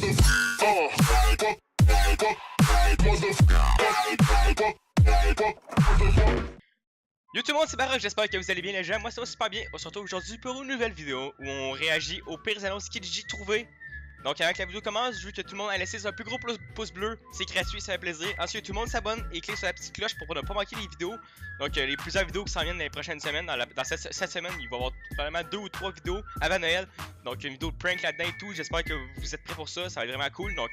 Yo tout le monde, c'est Baroque, j'espère que vous allez bien les gens, moi ça va super bien. On se retrouve aujourd'hui pour une nouvelle vidéo où on réagit aux pires annonces Kijiji trouvées. Donc avant que la vidéo commence, je veux que tout le monde ait laissé un plus gros pouce bleu, c'est gratuit, ça fait plaisir. Ensuite tout le monde s'abonne et clique sur la petite cloche pour ne pas manquer les vidéos. Donc les plusieurs vidéos qui s'en viennent dans les prochaines semaines, dans cette semaine, il va y avoir probablement 2 ou 3 vidéos avant Noël. Donc une vidéo de prank là-dedans et tout, j'espère que vous êtes prêts pour ça, ça va être vraiment cool. Donc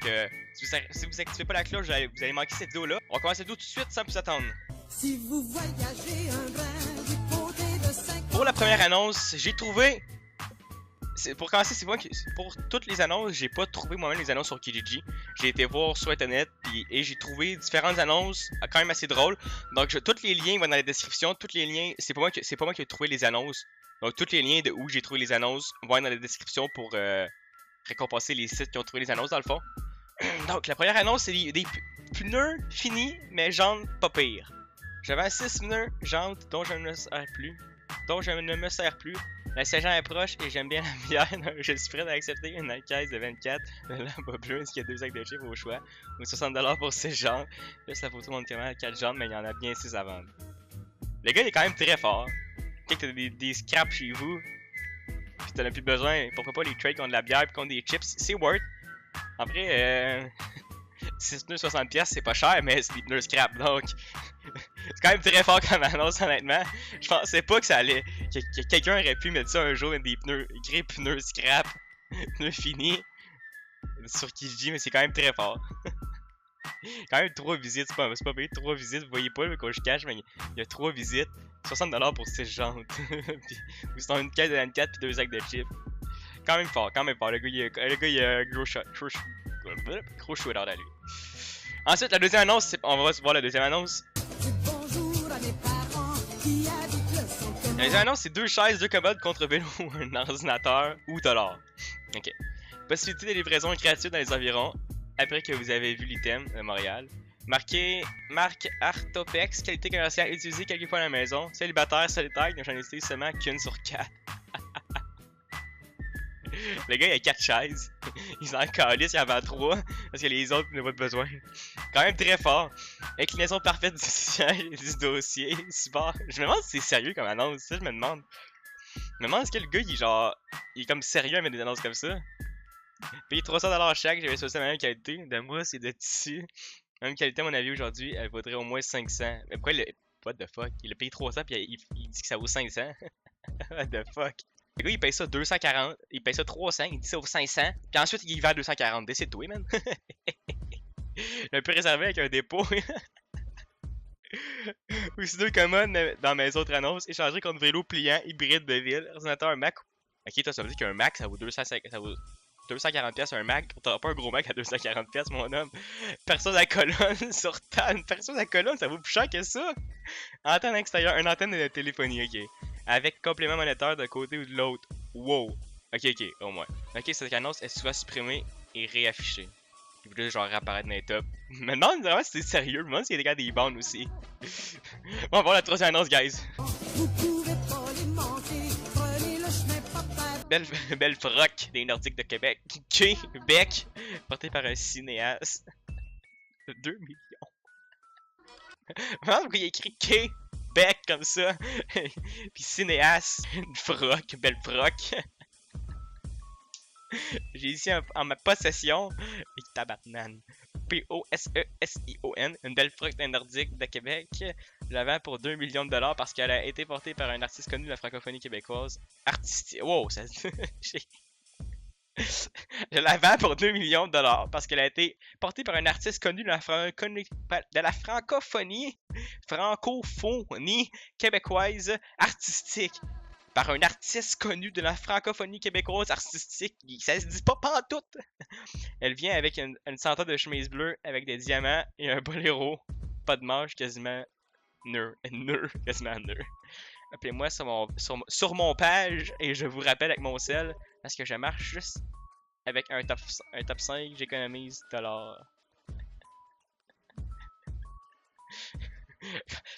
si vous activez pas la cloche, vous allez manquer cette vidéo là. On commence la vidéo tout de suite sans plus attendre. Si vous voyagez un brin du côté de 5... Pour la première annonce, j'ai trouvé... Pour commencer, c'est moi qui... Pour toutes les annonces, j'ai pas trouvé moi-même les annonces sur Kijiji. J'ai été voir sur internet et j'ai trouvé différentes annonces quand même assez drôles. Donc tous les liens vont dans la description. Tous les liens, c'est pas moi qui ai trouvé les annonces. Donc tous les liens de où j'ai trouvé les annonces vont être dans la description pour récompenser les sites qui ont trouvé les annonces dans le fond. Donc la première annonce, c'est des pneus finis mais jantes pas pire. J'avais 6 pneus jantes dont je ne me sers plus. La Saint-Jean est proche et j'aime bien la bière. Je suis prêt à accepter une caisse de 24 de lampe bleue ainsi qu'il y a 2 sacs de chips au choix. Ou 60$ pour 6 jantes. Là, la photo montre comment 4 jantes, mais il y en a bien 6 à vendre. Le gars il est quand même très fort. Quand t'as des scraps chez vous, pis t'en as plus besoin, pourquoi pas les trades contre de la bière pis contre des chips, c'est worth. En vrai, 6 pneus 60$, c'est pas cher, mais c'est des pneus scrap, donc c'est quand même très fort comme annonce, honnêtement. Je pensais pas que ça allait, que quelqu'un aurait pu mettre ça un jour, des pneus, écrit pneus scrap, pneus finis, sur Kijiji, mais c'est quand même très fort. Quand même 3 visites, c'est pas payé 3 visites, vous voyez pas là, quand je cache, mais il y a 3 visites, 60$ pour 6 jantes. Ou c'est une caisse de 24 puis 2 sacs de chips. Quand même fort, le gars il a un gros shot out à lui. Ensuite, la deuxième annonce, on va voir la deuxième annonce. La deuxième annonce, c'est 2 chaises, 2 commodes contre vélo, un ordinateur ou $. Ok. Possibilité de livraison gratuite dans les environs, après que vous avez vu l'item de Montréal. Marqué marque Artopex, qualité commerciale utilisée quelques fois à la maison. Célibataire, solitaire, j'en ai essayé seulement qu'une sur 4. Le gars il a 4 chaises. Il s'en calisse, il en vend 3 parce que les autres n'ont pas besoin. Quand même très fort. Inclinaison parfaite du siège et du dossier. Super. Je me demande si c'est sérieux comme annonce. Ça, je me demande. Je me demande est-ce que le gars il est comme sérieux à mettre des annonces comme ça. Payer 300$ chaque, j'avais choisi la même qualité. De moi, c'est de tissu. Même qualité, à mon avis, aujourd'hui, elle vaudrait au moins 500. Mais pourquoi what the fuck? Il a payé 300 puis il dit que ça vaut 500. What the fuck? Le gars il paye ça 240, il paye ça 300, il dit ça vaut 500, puis ensuite il vend 240. Décide-toi, man. Un peu réservé avec un dépôt. Ou si 2 commodes dans mes autres annonces, échanger contre vélo pliant hybride de ville, ordinateur Mac. Ok, toi ça veut dire qu'un Mac ça vaut 240$ un Mac, t'auras pas un gros Mac à 240$, mon homme. Perceuse à colonne sur table. Perceuse à colonne, ça vaut plus cher que ça. Antenne extérieure, une antenne de téléphonie, ok. Avec complément monétaire d'un côté ou de l'autre. Wow. Ok, au moins. Ok, cette annonce est souvent supprimée et réaffichée. Puis là, genre apparaître dans les tops. Je me demande vraiment si c'est sérieux. Je me demande s'il y a des gars des bandes aussi. Bon, on va voir la troisième annonce, guys. Vous pouvez pas les manquer, prenez le chemin pas Belle froc des Nordiques de Québec. Québec, porté par un cinéaste. 2 millions. Vraiment, pourquoi il y a écrit Québec comme ça? Puis cinéaste, une froc, belle froc. J'ai ici en ma possession, et tabarnane. P-O-S-E-S-I-O-N, une belle froc des Nordiques de Québec. Je la vends pour 2 millions de $ parce qu'elle a été portée par un artiste connu de la francophonie québécoise. Artistique. Wow, ça. Je la vends pour 2 millions de $ parce qu'elle a été portée par un artiste connu de la francophonie québécoise artistique. Par un artiste connu de la francophonie québécoise artistique. Ça se dit pas pantoute. Elle vient avec une centaine de chemises bleues avec des diamants et un boléro. Pas de manche, quasiment quasiment nœud. Appelez-moi sur mon page et je vous rappelle avec mon sel parce que je marche juste avec un top 5, j'économise $.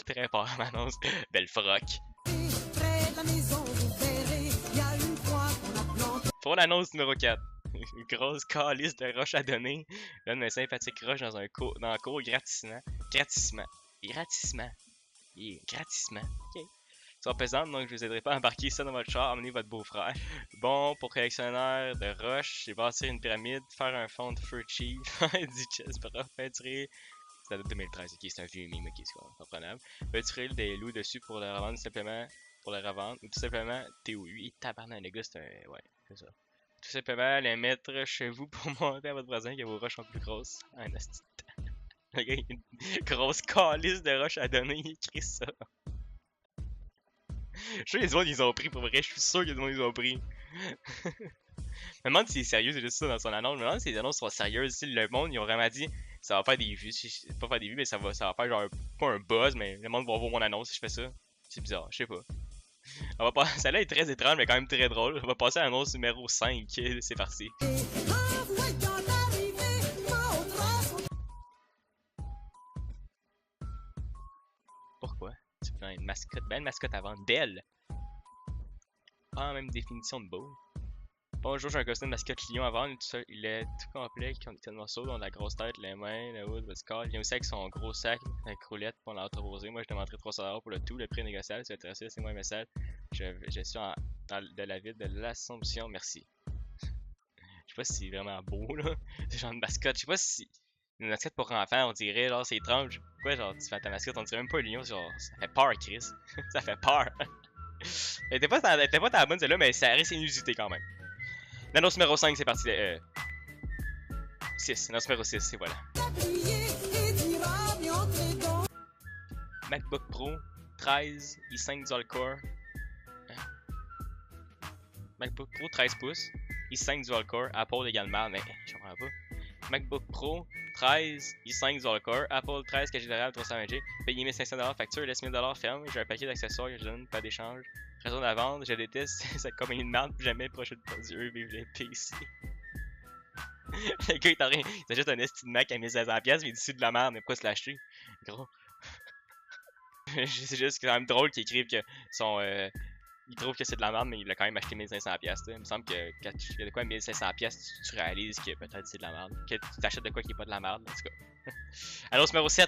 Très fort, m'annonce. Belle froc. Pour l'annonce numéro 4. une grosse calice de roche à donner. Là, une sympathique roche dans un cours, dans le cours gratissement. Gratissement. Gratissement. Yeah, gratissement. Ok. Ils sont pesantes, donc je vous aiderai pas à embarquer ça dans votre char, emmener votre beau-frère. Bon, pour collectionneur de roches, c'est bâtir une pyramide, faire un fond de feu cheap, du chest pour peinturer. Ça date de 2013, ok, c'est un vieux meme, ok, c'est comprenable. Peinturer des loups dessus pour le revendre, simplement pour le revendre, ou tout simplement, t'es où? Oui, tabarnak, les gars, c'est un. Ouais, c'est ça. Tout simplement, les mettre chez vous pour montrer à votre voisin que vos roches sont plus grosses. Un asti. Le gars, il a une grosse calice de roches à donner, il écrit ça. Je suis sûr que les autres ils ont pris pour vrai, je suis sûr que les autres ils ont pris. Je me demande si c'est sérieux, c'est juste ça dans son annonce. Je me demande si les annonces sont sérieuses. Si le monde, ils ont vraiment dit ça va faire des vues. Pas faire des vues, mais ça va faire genre pas un buzz, mais le monde va voir mon annonce si je fais ça. C'est bizarre, je sais pas. On va pas... Celle-là est très étrange, mais quand même très drôle. On va passer à l'annonce numéro 5. C'est parti. Avouez qu'en arrivée, mon trace. Pourquoi? Tu prends une mascotte, belle mascotte à vendre, belle! Ah, même définition de beau. Bonjour, j'ai un costume de mascotte lion à vendre, il est tout complet, qui contient de morceaux, dont la grosse tête, les mains, le haut, le score. Il vient aussi avec son gros sac, avec roulette pour l'entreposer. Moi, je demanderai 300$ pour le tout, le prix est négociable, si vous êtes intéressé, c'est moi un message. Je suis de la ville de l'Assomption, merci. Je sais pas si c'est vraiment beau, là. C'est genre une mascotte, je sais pas si... Une mascotte pour enfants, on dirait, genre, c'est étrange. Pourquoi, genre, tu fais ta mascotte, on dirait même pas un lion, genre, ça fait peur, Chris. Ça fait peur. Elle était pas ta bonne, celle-là, mais ça reste inusité quand même. L'annonce numéro 5, c'est parti. 6, l'annonce numéro 6, et voilà. MacBook Pro 13, i5 Dual Core. MacBook Pro 13 pouces, i5 Dual Core, Apple également, mais je comprends pas. MacBook Pro 13, i5 Dual Core, Apple 13 cache général 320G, payez 1500$, facture, laisse 1000$ ferme, j'ai un paquet d'accessoires que je donne, pas d'échange. Raison de la vente, je déteste cette compagnie de merde, jamais prochain de produit, vive les PC. Le gars il t'as juste un esti de Mac à 1500$, mais il dit c'est de la merde, mais pourquoi se l'acheter? Gros. C'est juste quand même drôle qu'ils écrivent que son. Il trouve que c'est de la merde, mais il a quand même acheté 1500$. Il me semble que quand tu fais de quoi 1500$, tu réalises que peut-être c'est de la merde. Que tu t'achètes de quoi qui est pas de la merde, en tout cas. Annonce numéro 7.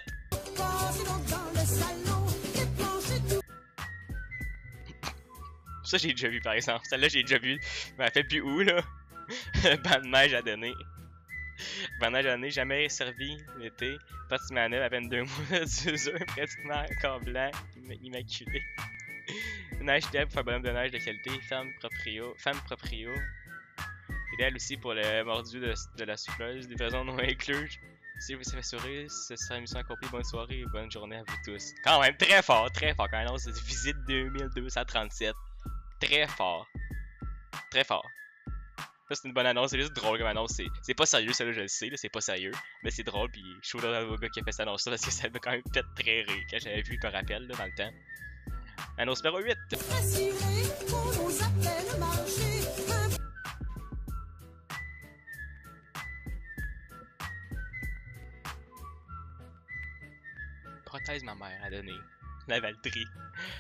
Ça, j'ai déjà vu par exemple. Celle-là, j'ai déjà vu. Mais elle fait plus où, là? Banc de neige à donner. Banc de neige à donner, jamais servi l'été. Petite manœuvre à peine 2 mois d'usure, pratiquement encore blanc, immaculé. Neige idéale pour faire bonhomme de neige de qualité, femme proprio. Idéal aussi pour le mordu de la souffleuse, livraison non incluse. Si vous savez sourire, ce sera une mission accomplie. Bonne soirée et bonne journée à vous tous. Quand même, très fort quand même. C'est visite 2237. Très fort. Très fort. Ça, c'est une bonne annonce, c'est juste drôle comme annonce. C'est pas sérieux, celle-là, je le sais, c'est pas sérieux. Mais c'est drôle, puis je suis au gars qui a fait cette annonce-là parce que ça m'a quand même fait très rire quand j'avais vu, je me rappelle, là, dans le temps. Annonce numéro 8. Prothèse ma mère à donner. La Valtrie.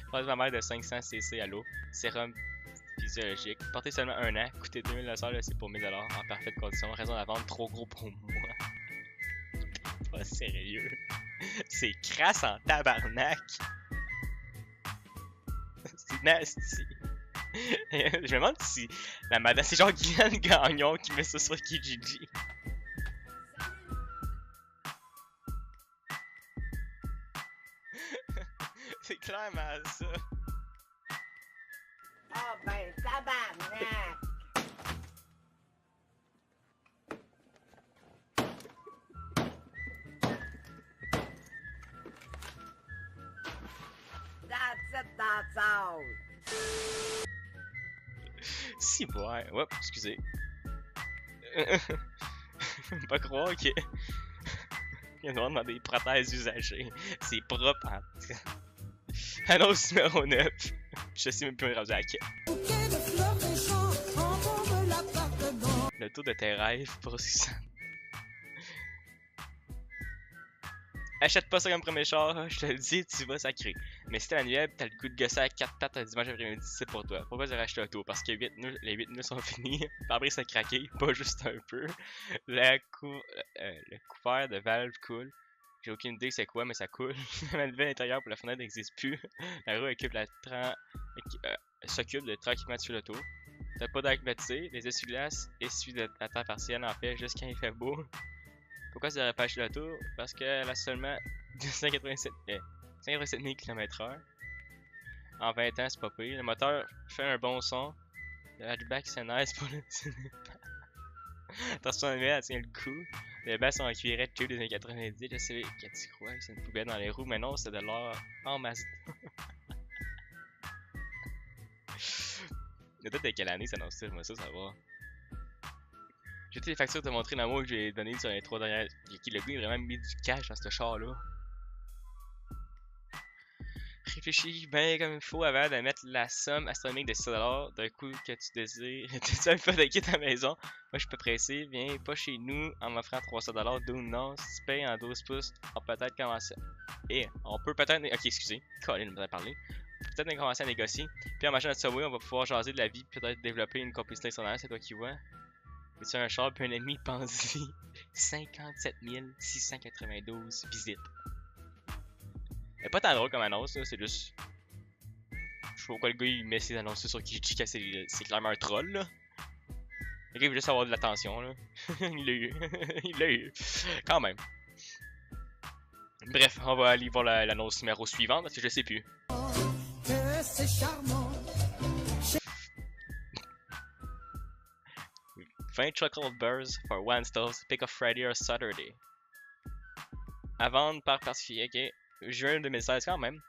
Prothèse ma mère de 500cc à l'eau. Sérum physiologique. Portez seulement 1 an. Coûtez 2000$, c'est pour 1000$ en parfaite condition. Raison de la vente trop gros pour moi. Pas sérieux. C'est crasse en tabarnak. C'est nasty. Je me demande si la madame, c'est genre Guylaine Gagnon qui met ça sur Kijiji. C'est clairement ça. Ah ben, tabarnak! That's it, that's all! Si, ouais. Oups, excusez. Faut pas croire que. Il y a dans des prothèses usagées. C'est propre en. Annonce numéro 9. Je sais même plus me rendu à quel. Le tour de tes rêves pour 600. Achète pas ça comme premier char, je te le dis, tu vas sacrer. Mais si t'es manuel, t'as le goût de gosser à 4 pattes un dimanche après-midi, c'est pour toi. Pourquoi j'ai racheté l'auto? Parce que les 8 nœuds sont finis, le pare-brise a craqué, pas juste un peu. Le couvert de valve coule. J'ai aucune idée c'est quoi, mais ça coule. La manivelle intérieure pour la fenêtre n'existe plus. La roue s'occupe de tranquillement sur l'auto. T'as pas d'air climatisé, les essuie-glaces essuient à temps partiel en fait, juste quand il fait beau. Pourquoi ça n'aurait pas acheté l'auto? Parce qu'elle a seulement 187 000 km/h. En 20 ans, c'est pas pire. Le moteur fait un bon son. Le hatchback, c'est nice pour le attention, elle tient le coup. Les basses sont en cuirette tube des années 90. Je sais que tu crois que c'est une poubelle dans les roues, mais non, c'est de l'or en masse. Le date de quelle année ça annonce-t-il? Moi, ça va. J'ai toutes les factures de montrer l'amour que j'ai donné sur les 3 dernières. Le gars, il a vraiment mis du cash dans ce char-là. Réfléchis bien comme il faut avant de mettre la somme astronomique de 6$ d'un coup que tu désires. Tu as pas de quitter ta maison. Moi, je suis pas pressé. Viens pas chez nous en m'offrant 300$. D'où non. Si tu payes en 12 pouces, on peut peut-être commencer. Et on peut peut-être. Ok, excusez. Colin m'a parlé. Peut-être commencer à négocier. Puis en marchant notre Subway, on va pouvoir jaser de la vie. Peut-être développer une complicité extraordinaire. C'est toi qui vois. Et tu as un char puis un ennemi, pense-y. 57 692 visites. Mais pas tant drôle comme annonce, c'est juste. Je sais pas pourquoi le gars il met ses annonces sur Kijiji, c'est clairement un troll là. Le gars il veut juste avoir de l'attention là. Il l'a eu. Il l'a eu. Quand même. Bref, on va aller voir l'annonce numéro suivante parce que je sais plus. Que c'est charmant. 20 chocolate bars for Wednesdays, pick up Friday or Saturday. À vendre par particulier, ok. Juin 2016 quand même.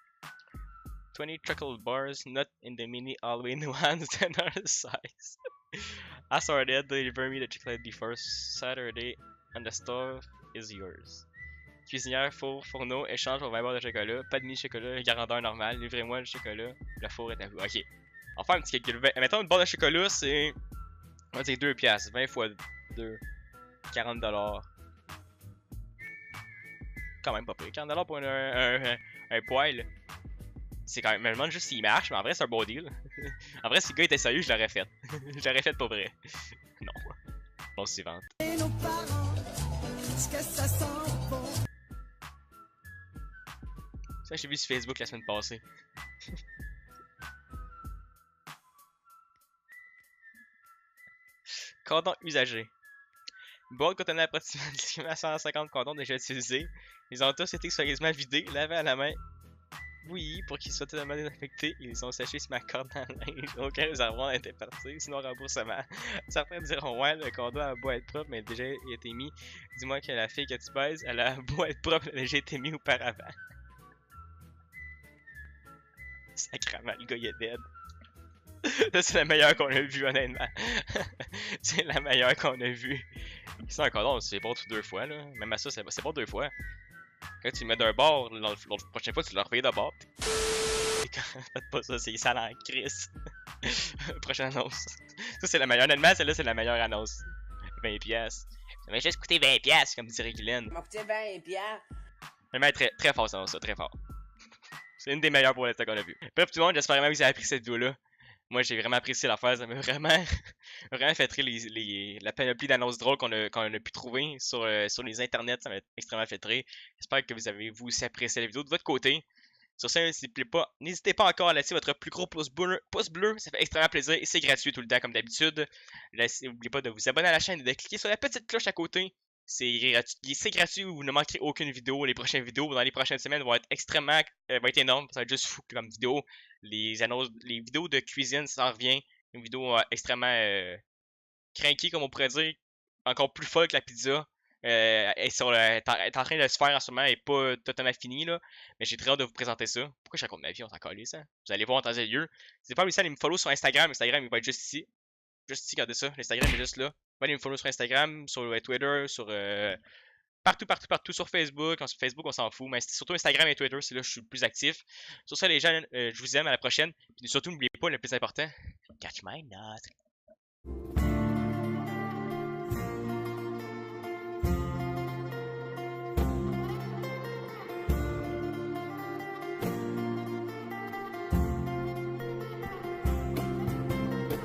20 chocolate bars, not in the mini Halloween ones that are the size. Assorted, deliver me the chocolate before Saturday and the stove is yours. Cuisinière, four, fourneau, échange pour 20 barres de chocolat, pas de mini-chocolat, grandeur normale, livrez-moi le chocolat, le four est à vous. Ok, on va faire un petit calcul. Mettons une barre de chocolat, c'est. On va dire 2 piastres, 20 fois 2, 40$. Quand même pas pire, 40$ pour un poêle. C'est quand même, je me demande juste s'il marche, mais en vrai c'est un bon deal. En vrai si le gars était sérieux, je l'aurais fait. Je l'aurais fait pour vrai. Non. Bon, suivante. Et nos parents, ce que ça sent bon. Ça, j'ai vu sur Facebook la semaine passée. Condom usagé. Boîte contenant approximativement 150 condoms déjà utilisés. Ils ont tous été soigneusement vidés, lavés à la main. Oui, pour qu'ils soient totalement désinfectés, ils ont séché sur ma corde dans le linge. Aucun réservoir n'a été parti, sinon remboursement. Certains diront ouais, le condom a beau être propre, mais déjà il a été mis. Dis-moi que la fille que tu baises, elle a beau être propre, elle a déjà été mis auparavant. Sacrement, le gars il est dead. Ça, c'est la meilleure qu'on a vue, honnêtement. C'est la meilleure qu'on a vue. C'est un condom, c'est bon toutes 2 fois, là. Même à ça, c'est bon 2 fois. Quand tu le mets d'un bord, l'autre prochaine fois, tu le refais de bord. Faites pas ça, c'est sale en crise. Prochaine annonce. Ça, c'est la meilleure. Honnêtement, celle-là, c'est la meilleure annonce. 20$. Ça m'a juste coûté 20$, comme dirait Guylaine. Ça m'a coûté 20 piastres. Vraiment très, très fort, ça, très fort. C'est une des meilleures pour l'instant qu'on a vu. Bref, tout le monde, j'espère vraiment que vous avez apprécié cette vidéo-là. Moi, j'ai vraiment apprécié l'affaire. Ça m'a vraiment, vraiment fait rire la panoplie d'annonces drôles qu'on a pu trouver sur les internets. Ça m'a extrêmement fait rire. J'espère que vous avez vous aussi apprécié la vidéo de votre côté. Sur ça, n'hésitez pas encore à laisser votre plus gros pouce bleu. Ça fait extrêmement plaisir et c'est gratuit tout le temps comme d'habitude. N'oubliez pas de vous abonner à la chaîne et de cliquer sur la petite cloche à côté. C'est gratuit, vous ne manquerez aucune vidéo. Les prochaines vidéos dans les prochaines semaines vont être vont être énormes. Ça va être juste fou comme vidéo. Les vidéos de cuisine, ça en revient. Une vidéo extrêmement cranky, comme on pourrait dire. Encore plus folle que la pizza. Est en train de se faire en ce moment et pas totalement fini là. Mais j'ai très hâte de vous présenter ça. Pourquoi je raconte ma vie, on s'en calisse ça? Vous allez voir en temps et lieu. N'hésitez pas à aller me follow sur Instagram. Instagram il va être juste ici. Juste ici, regardez ça. L'Instagram est juste là. Allez me follow sur Instagram, sur Twitter, sur partout sur Facebook. Sur Facebook, on s'en fout, mais surtout Instagram et Twitter, c'est là que je suis le plus actif. Sur ça, les gens, je vous aime, à la prochaine. Puis surtout, n'oubliez pas le plus important, catch my nut.